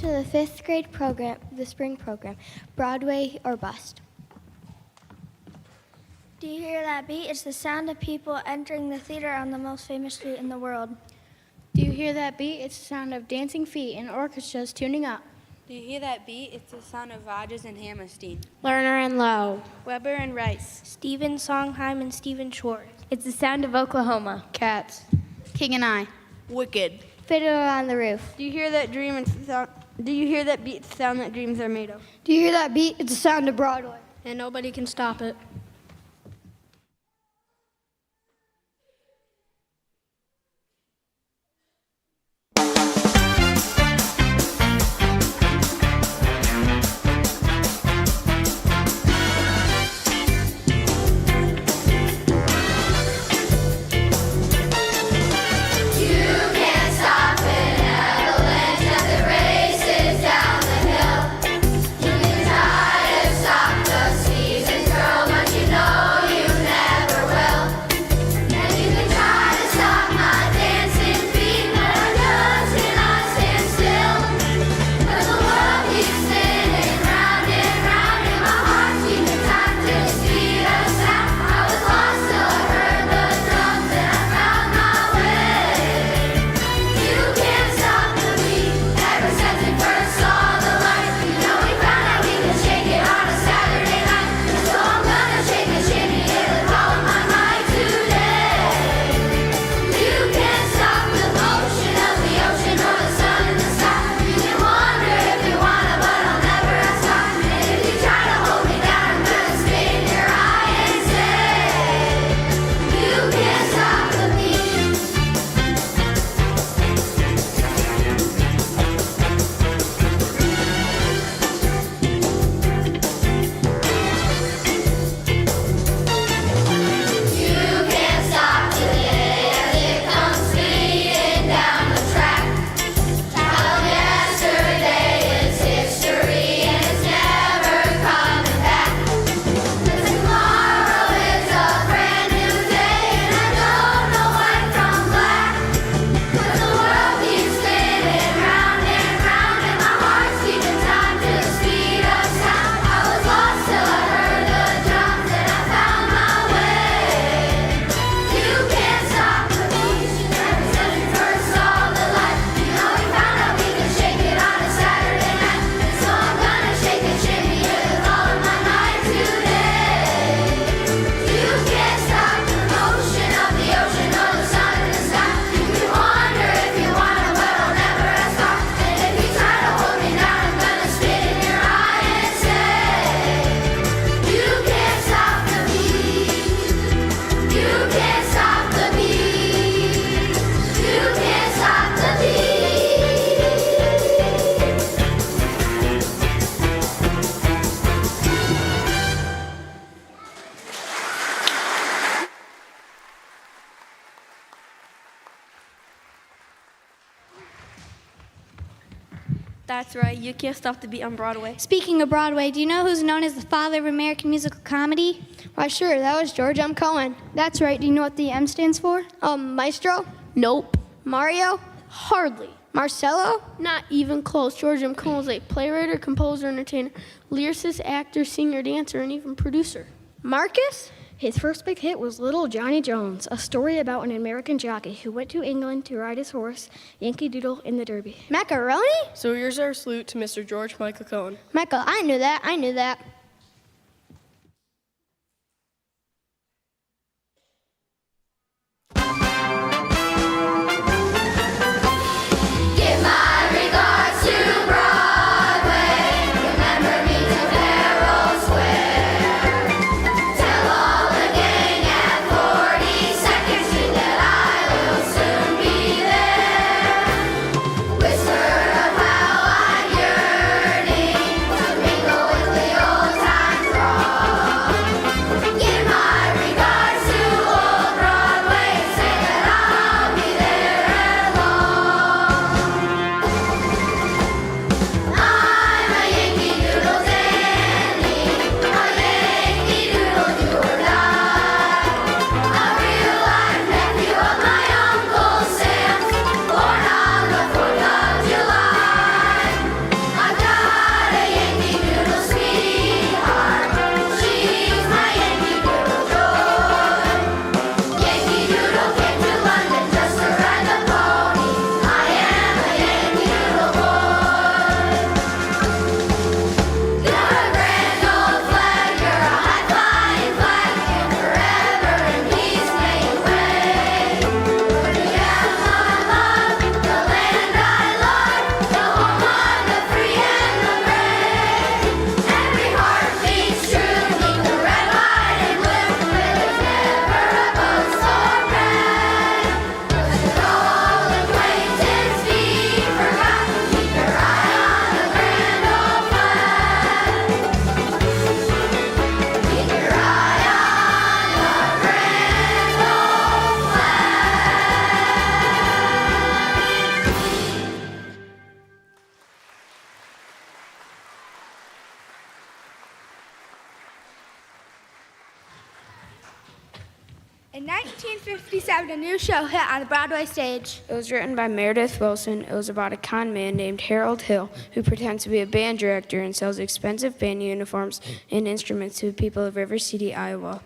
to the 5th grade program, the spring program, Broadway or Bust. Do you hear that beat? It's the sound of people entering the theater on the most famous street in the world. Do you hear that beat? It's the sound of dancing feet and orchestras tuning up. Do you hear that beat? It's the sound of Rogers and Hammerstein. Lerner and Lowe. Weber and Rice. Stephen Sondheim and Stephen Schwartz. It's the sound of Oklahoma. Cats. King and I. Wicked. Fiddler on the Roof. Do you hear that dream and do you hear that beat? The sound that dreams are made of. Do you hear that beat? It's the sound of Broadway. And nobody can stop it. That's right. You can't stop the beat on Broadway. Speaking of Broadway, do you know who's known as the father of American musical comedy? Why, sure, that was George M. Cohen. That's right. Do you know what the M stands for? Maestro? Nope. Mario? Hardly. Marcello? Not even close. George M. Cohen was a playwright, composer, entertainer, lyricist, actor, singer, dancer, and even producer. Marcus? His first big hit was Little Johnny Jones, a story about an American jockey who went to England to ride his horse, Yankee Doodle, in the Derby. Macaroni? So here's our salute to Mr. George Michael Cohen. Michael, I knew that. Whisper of how I'm yearning to mingle with the old In 1957, a new show hit on the Broadway stage. It was written by Meredith Wilson. It was about a con man named Harold Hill who pretends to be a band director and sells expensive band uniforms and instruments to the people of River City, Iowa.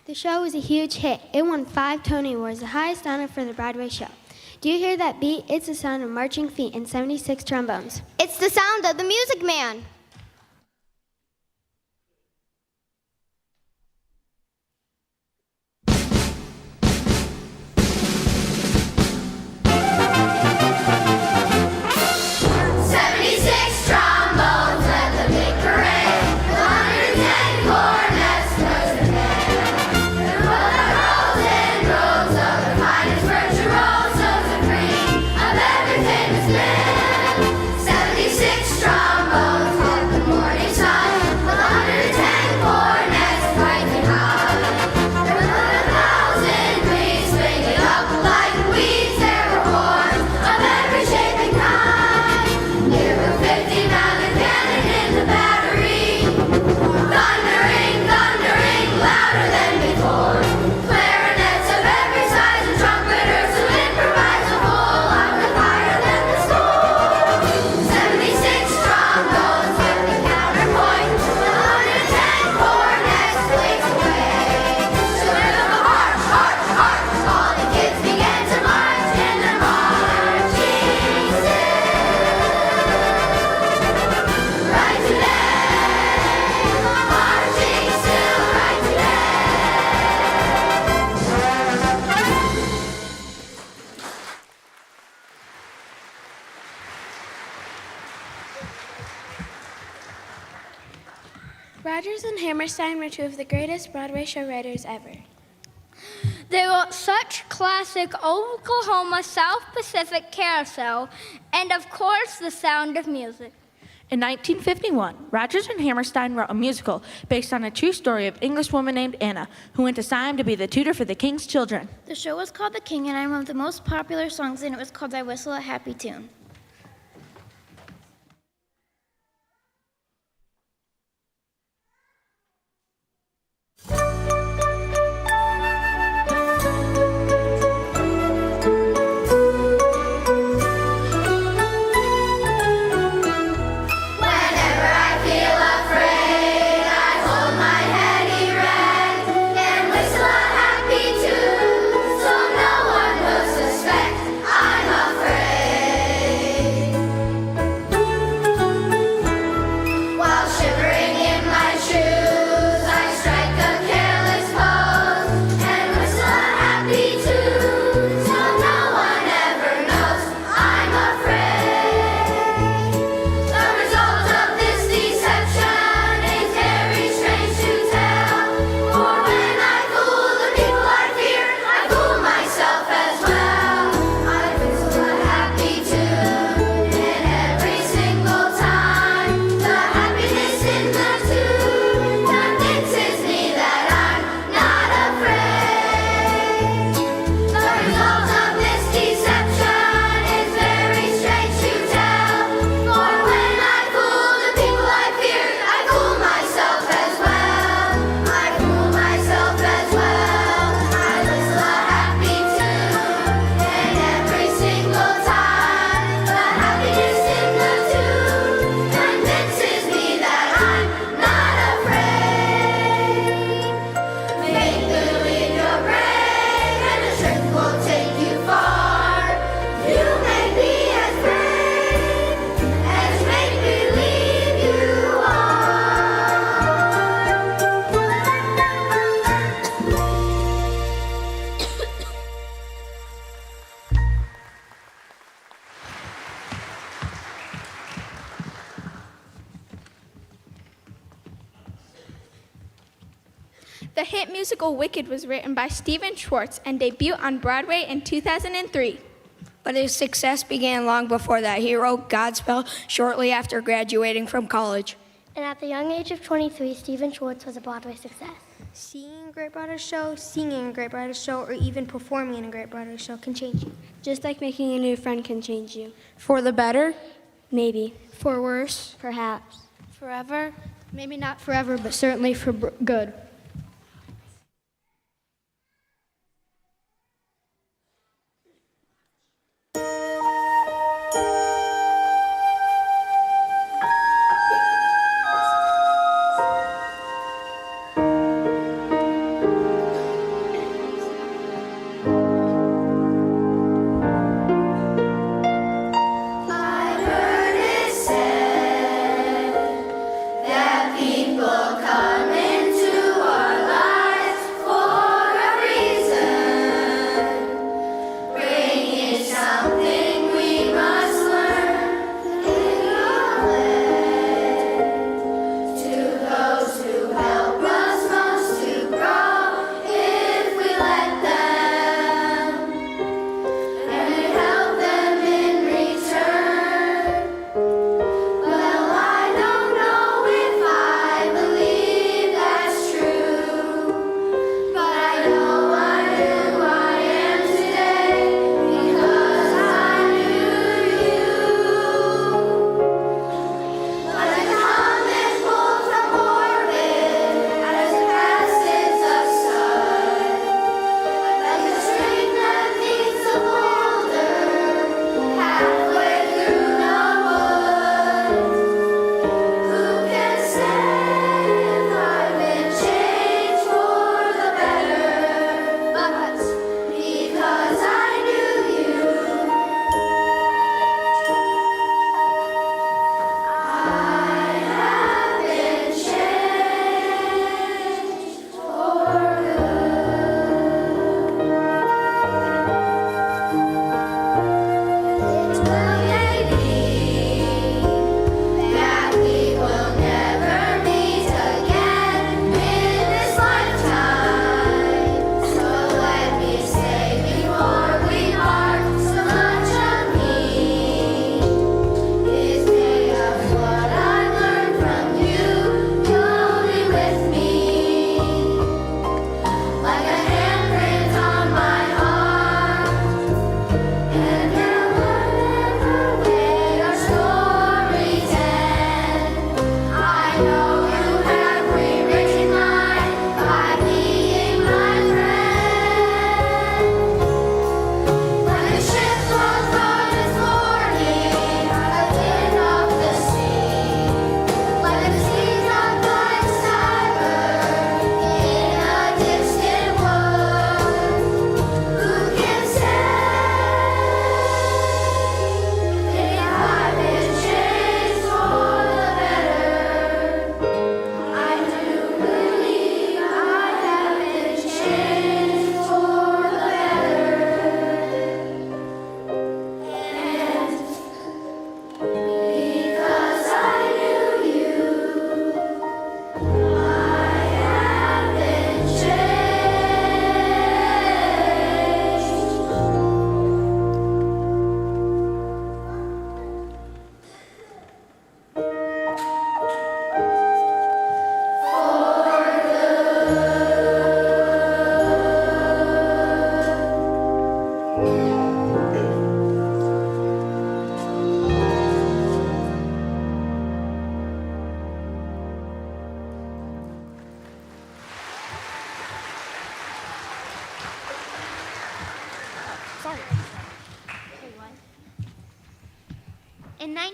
The show was a huge hit. It won 5 Tony Awards, the highest honor for the Broadway show. Do you hear that beat? It's the sound of marching feet and 76 trombones. It's the sound of the Music Man. Rodgers and Hammerstein were 2 of the greatest Broadway show writers ever. They wrote such classic Oklahoma South Pacific Carousel, and of course, The Sound of Music. In 1951, Rodgers and Hammerstein wrote a musical based on a true story of an English woman named Anna, who went to Siam to be the tutor for the king's children. The show was called The King, and I one of the most popular songs in it was called I Whistle a Happy Tune. The hit musical Wicked was written by Stephen Schwartz and debuted on Broadway in 2003. But his success began long before that. He wrote Godspell shortly after graduating from college. And at the young age of 23, Stephen Schwartz was a Broadway success. Seeing a great Broadway show, singing a great Broadway show, or even performing in a great Broadway show can change you. Just like making a new friend can change you. For the better? Maybe. For worse, Perhaps. Forever? maybe not forever, but certainly for good.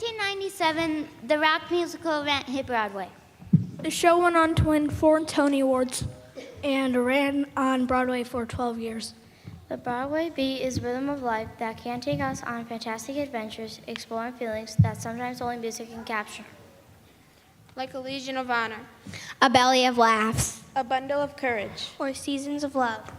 1997, the rock musical event hit Broadway. The show went on to win 4 Tony Awards and ran on Broadway for 12 years. The Broadway Beat is rhythm of life that can take us on fantastic adventures, exploring feelings that sometimes only music can capture. Like a Legion of Honor, A Belly of Laughs. A Bundle of Courage. Or Seasons of Love.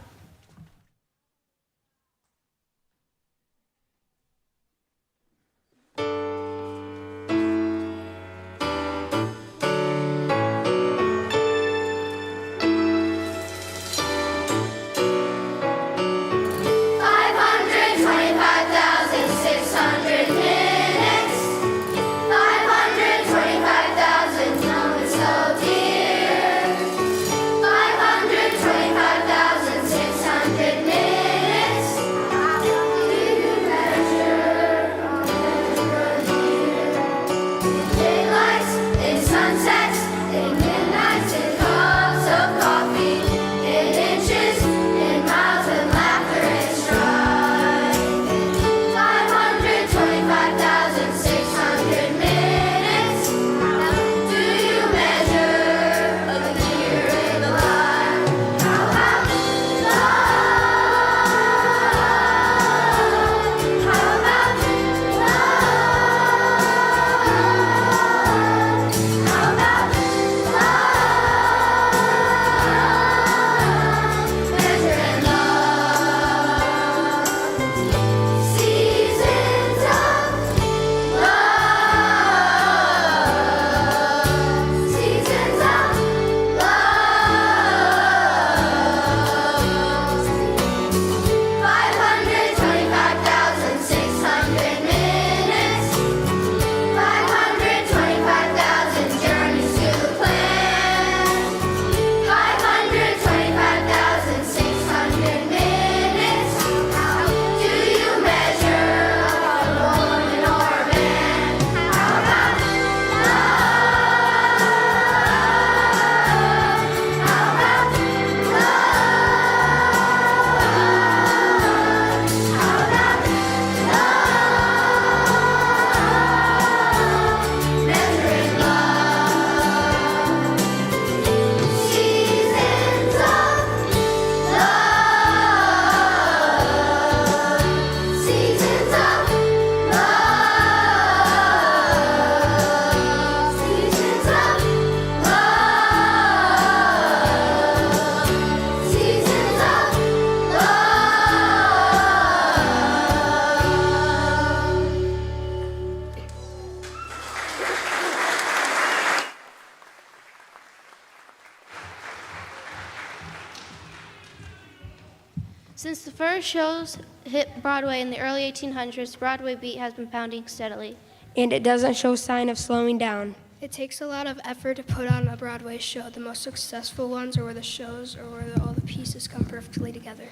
Since the first shows hit Broadway in the early 1800s, Broadway Beat has been pounding steadily. And it doesn't show sign of slowing down. It takes a lot of effort to put on a Broadway show. The most successful ones are where the shows or where all the pieces come perfectly together.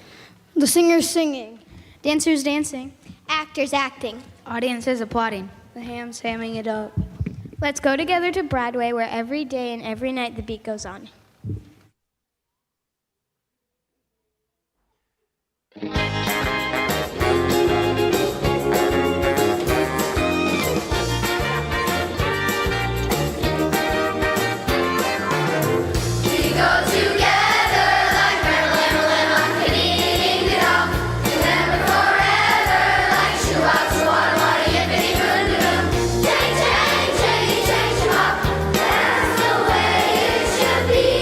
The singers singing. Dancers dancing. Actors acting. audiences applauding, the hams hamming it up. Let's go together to Broadway where every day and every night the beat goes on. Be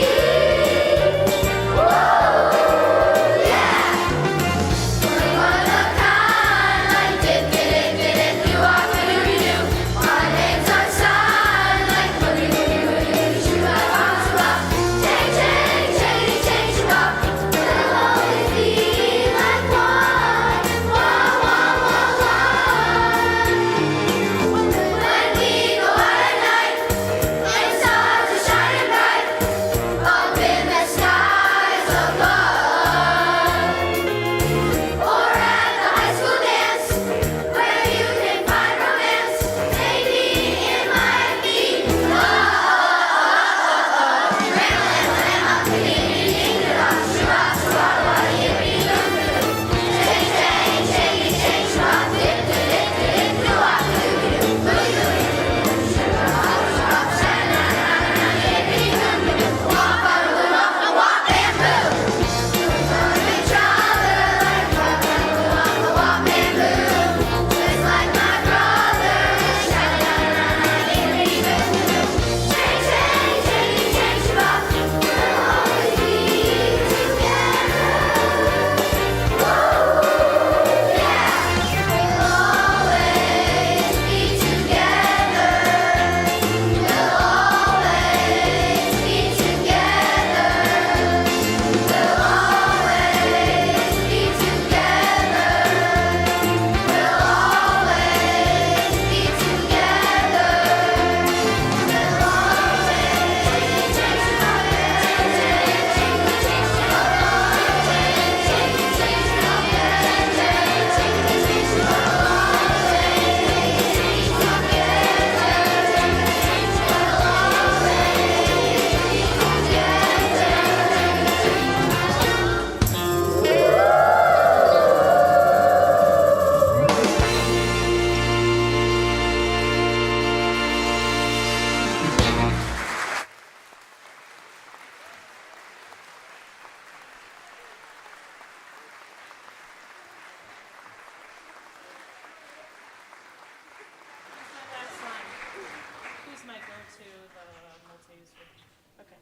to the multi-use room. Okay.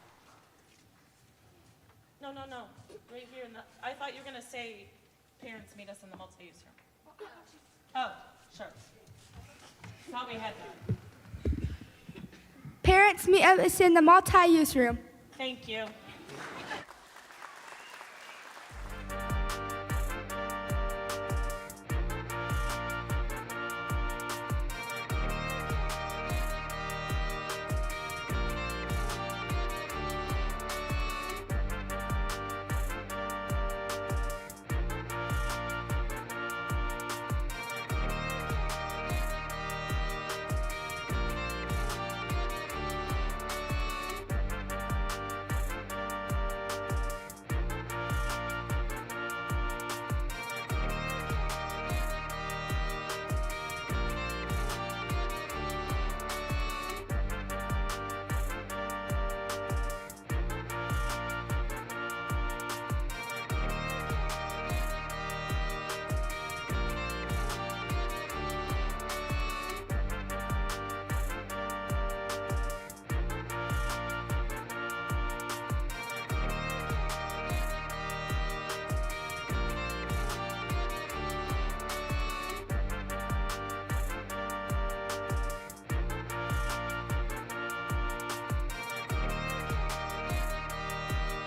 No. Right here in the, I thought you were going to say parents meet us in the multi-use room. Oh, sure. Thought we had that. Parents meet us in the multi-use room. Thank you.